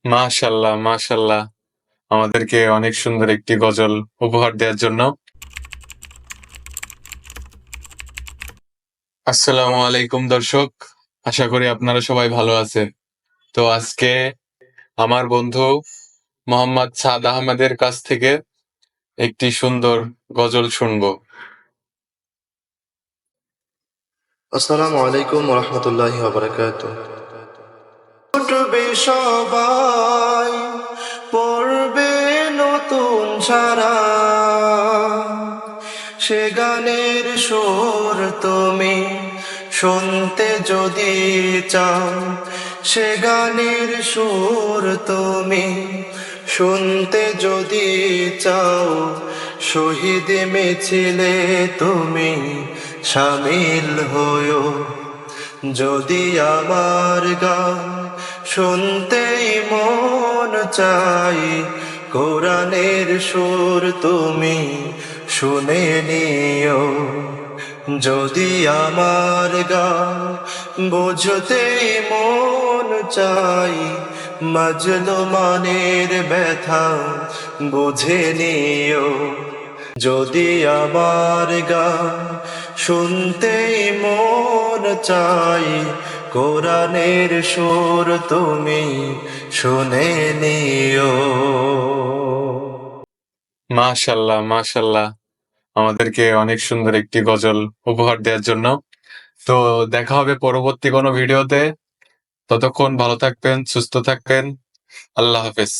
মাশাআল্লাহ, মাশাআল্লাহ। আমাদেরকে অনেক সুন্দর একটি গজল উপহার দেওয়ার জন্য। আসসালামু আলাইকুম দর্শক। আশা করি আপনারা সবাই ভালো আছেন। তো আজকে আমার বন্ধু মোহাম্মদ সাদ আহমেদের কাছ থেকে একটি সুন্দর গজল শুনবো। আসসালামু আলাইকুম ওয়া রাহমাতুল্লাহি ওয়া বারাকাতুহু। উঠবে সবাই, পড়বে নতুন সারা, সে গানের সুর তুমি শুনতে যদি চাও, সে গানের সুর তুমি শুনতে যদি চাও, শহীদ মিছিলে তুমি শামিল হয়ো। যদি আমার গান শুনতেই মন চাই, কোরআনের সুর তুমি শুনে নিও। যদি আমার গান বুঝতেই মন চাই, মাজলুমানের ব্যথা বুঝে নিও। যদি আমার গান শুনতেই মন চাই, কোরআনের সুর তুমি শুনে নিও। মাশাআল্লাহ, মাশাআল্লাহ। আমাদেরকে অনেক সুন্দর একটি গজল উপহার দেওয়ার জন্য। তো দেখা হবে পরবর্তী কোনো ভিডিওতে। ততক্ষণ ভালো থাকবেন, সুস্থ থাকবেন। আল্লাহ হাফেজ।